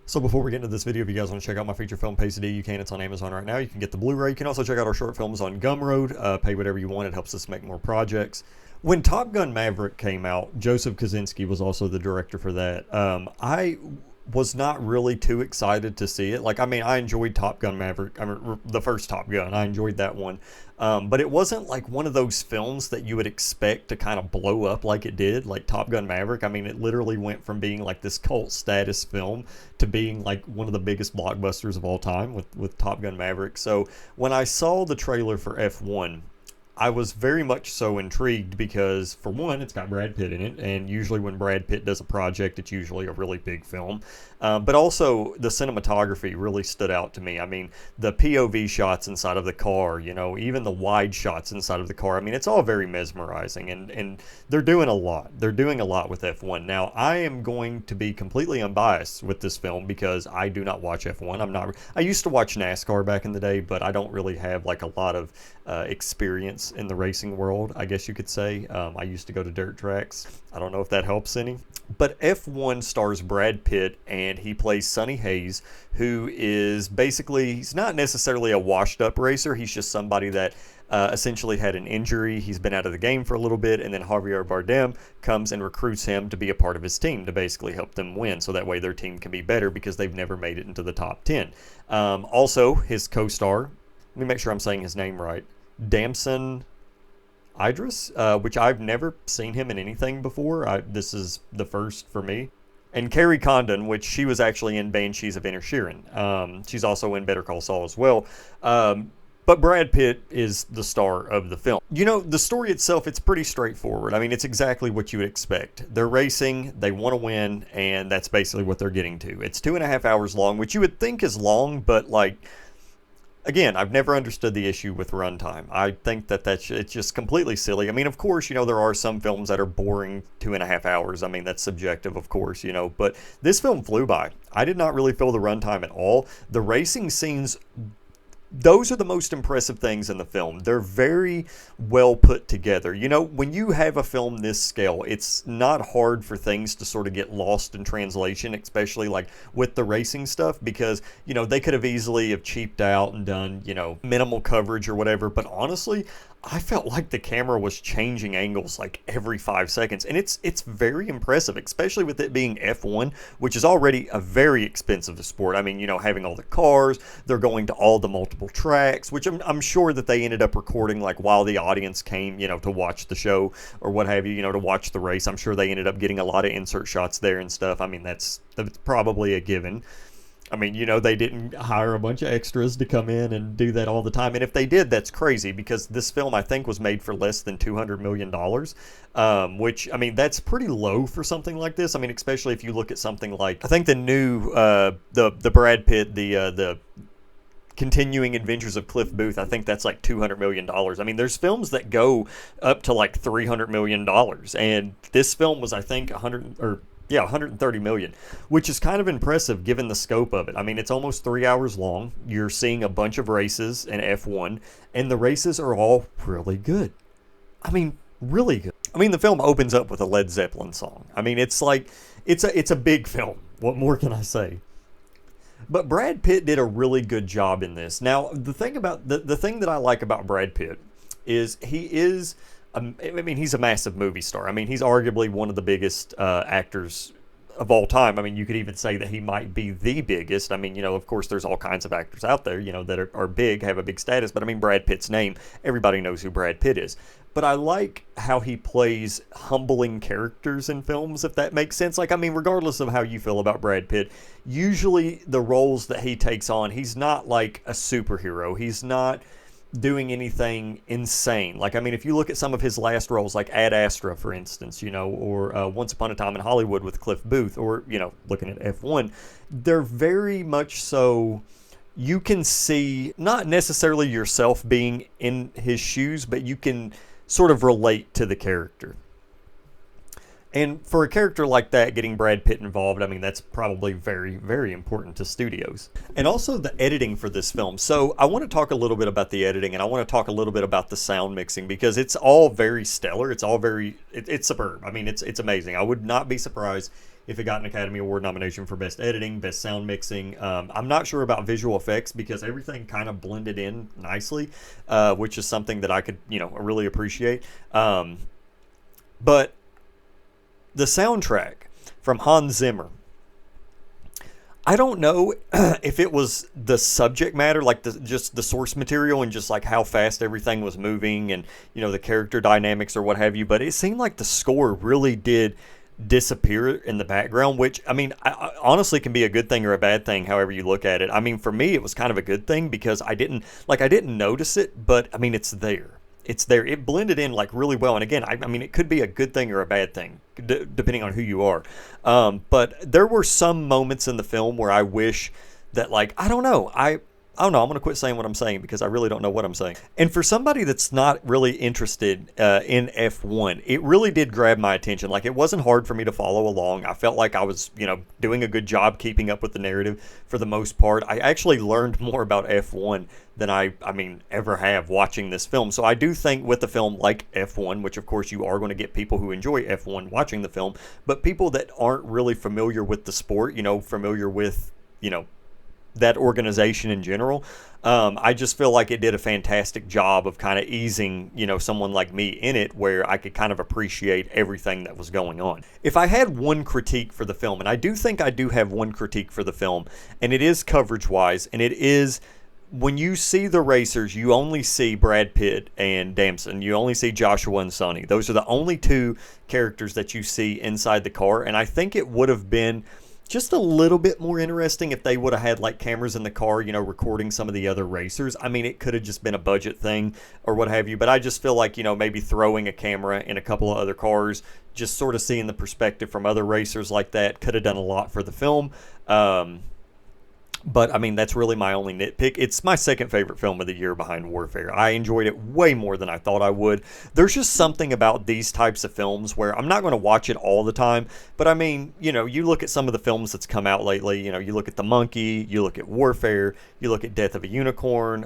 So before we get into this video, if you guys want to check out my feature film Pay CD, you can. It's on Amazon right now. You can get the Blu-ray. You can also check out our short films on Gumroad. Pay whatever you want. It helps us make more projects. When Top Gun Maverick came out, Joseph Kosinski was also the director for that. I was not really too excited to see it. I enjoyed Top Gun Maverick. The first Top Gun. I enjoyed that one. But it wasn't like one of those films that you would expect to kind of blow up like it did, like Top Gun Maverick. I mean, it literally went from being like this cult status film to being like one of the biggest blockbusters of all time with Top Gun Maverick. So when I saw the trailer for F1, I was very much so intrigued because, for one, it's got Brad Pitt in it, and usually when Brad Pitt does a project, it's usually a really big film. But also, the cinematography really stood out to me. I mean, the POV shots inside of the car, even the wide shots inside of the car. I mean, it's all very mesmerizing, and they're doing a lot. They're doing a lot with F1. Now, I am going to be completely unbiased with this film because I do not watch F1. I used to watch NASCAR back in the day, but I don't really have like a lot of experience in the racing world, I guess you could say. I used to go to dirt tracks. I don't know if that helps any. But F1 stars Brad Pitt, and he plays Sonny Hayes, who is basically, he's not necessarily a washed up racer. He's just somebody that essentially had an injury. He's been out of the game for a little bit, and then Javier Bardem comes and recruits him to be a part of his team to basically help them win, so that way their team can be better because they've never made it into the top 10. Also, his co-star, let me make sure I'm saying his name right, Damson Idris, which I've never seen him in anything before. This is the first for me. And Carrie Condon, which she was actually in Banshees of Inisherin. She's also in Better Call Saul as well. But Brad Pitt is the star of the film. The story itself, it's pretty straightforward. I mean, it's exactly what you would expect. They're racing, they want to win, and that's basically what they're getting to. It's 2.5 hours long, which you would think is long, but again, I've never understood the issue with runtime. I think it's just completely silly. I mean, of course, there are some films that are boring 2.5 hours. I mean, that's subjective, of course, but this film flew by. I did not really feel the runtime at all. The racing scenes, those are the most impressive things in the film. They're very well put together. When you have a film this scale, it's not hard for things to sort of get lost in translation, especially like with the racing stuff, because, they could have easily have cheaped out and done, minimal coverage or whatever. But honestly, I felt like the camera was changing angles like every 5 seconds, and it's very impressive, especially with it being F1, which is already a very expensive sport. I mean, having all the cars, they're going to all the multiple tracks, which I'm sure that they ended up recording like while the audience came, to watch the show or what have you, to watch the race. I'm sure they ended up getting a lot of insert shots there and stuff. I mean, that's probably a given. I mean, they didn't hire a bunch of extras to come in and do that all the time. And if they did, that's crazy, because this film, I think, was made for less than $200 million, which, I mean, that's pretty low for something like this. I mean, especially if you look at something like, I think the new, the Brad Pitt, the Continuing Adventures of Cliff Booth, I think that's like $200 million. I mean, there's films that go up to like $300 million. And this film was, I think, 130 million, which is kind of impressive given the scope of it. I mean, it's almost 3 hours long. You're seeing a bunch of races in F1, and the races are all really good. I mean, really good. I mean, the film opens up with a Led Zeppelin song. I mean, it's a big film. What more can I say? But Brad Pitt did a really good job in this. Now, the thing that I like about Brad Pitt is he's a massive movie star. I mean, he's arguably one of the biggest actors of all time. I mean, you could even say that he might be the biggest. I mean, of course, there's all kinds of actors out there, that are big, have a big status. But I mean, Brad Pitt's name, everybody knows who Brad Pitt is. But I like how he plays humbling characters in films, if that makes sense. Like, I mean, regardless of how you feel about Brad Pitt, usually the roles that he takes on, he's not like a superhero. He's not doing anything insane. Like, I mean, if you look at some of his last roles, like Ad Astra, for instance, or Once Upon a Time in Hollywood with Cliff Booth, or, looking at F1, they're very much so, you can see not necessarily yourself being in his shoes, but you can sort of relate to the character. And for a character like that, getting Brad Pitt involved, I mean, that's probably very, very important to studios. And also the editing for this film. So I want to talk a little bit about the editing, and I want to talk a little bit about the sound mixing, because it's all very stellar. It's all very, it's superb. I mean, it's amazing. I would not be surprised if it got an Academy Award nomination for Best Editing, Best Sound Mixing. I'm not sure about visual effects because everything kind of blended in nicely, which is something that I could, really appreciate. But the soundtrack from Hans Zimmer, I don't know if it was the subject matter, like just the source material and just like how fast everything was moving and, the character dynamics or what have you, but it seemed like the score really did disappear in the background, which, I honestly can be a good thing or a bad thing, however you look at it. For me, it was kind of a good thing because I didn't notice it, but it's there. It's there. It blended in like really well. And again, it could be a good thing or a bad thing, depending on who you are. But there were some moments in the film where I wish that, like, I don't know. I'm going to quit saying what I'm saying because I really don't know what I'm saying. And for somebody that's not really interested in F1, it really did grab my attention. Like, it wasn't hard for me to follow along. I felt like I was, doing a good job keeping up with the narrative for the most part. I actually learned more about F1 than I ever have watching this film. So I do think with a film like F1, which of course you are going to get people who enjoy F1 watching the film, but people that aren't really familiar with the sport, familiar with, that organization in general, I just feel like it did a fantastic job of kind of easing, someone like me in it, where I could kind of appreciate everything that was going on. If I had one critique for the film, and I do think I do have one critique for the film, and it is coverage-wise, and it is when you see the racers, you only see Brad Pitt and Damson. You only see Joshua and Sonny. Those are the only two characters that you see inside the car, and I think it would have been just a little bit more interesting if they would have had like cameras in the car, recording some of the other racers. It could have just been a budget thing or what have you, but I just feel like, maybe throwing a camera in a couple of other cars, just sort of seeing the perspective from other racers like that could have done a lot for the film. But that's really my only nitpick. It's my second favorite film of the year behind Warfare. I enjoyed it way more than I thought I would. There's just something about these types of films where I'm not going to watch it all the time, but you look at some of the films that's come out lately, you look at The Monkey, you look at Warfare, you look at Death of a Unicorn,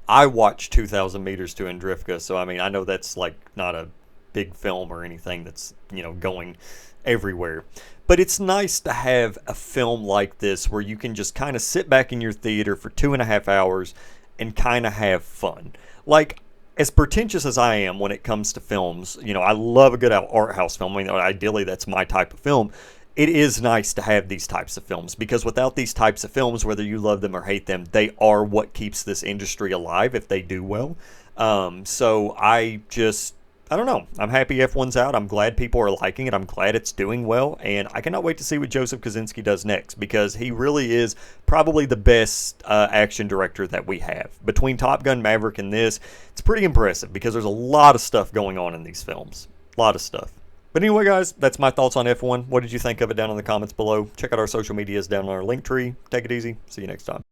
I watched 2,000 Meters to Andrivka, so I know that's like not a big film or anything that's, going everywhere. But it's nice to have a film like this where you can just kind of sit back in your theater for 2.5 hours and kind of have fun. Like, as pretentious as I am when it comes to films, I love a good art house film. Ideally, that's my type of film. It is nice to have these types of films because without these types of films, whether you love them or hate them, they are what keeps this industry alive if they do well. So I don't know. I'm happy F1's out. I'm glad people are liking it. I'm glad it's doing well. And I cannot wait to see what Joseph Kosinski does next because he really is probably the best action director that we have. Between Top Gun Maverick and this, it's pretty impressive because there's a lot of stuff going on in these films. A lot of stuff. But anyway, guys, that's my thoughts on F1. What did you think of it down in the comments below? Check out our social medias down on our link tree. Take it easy. See you next time.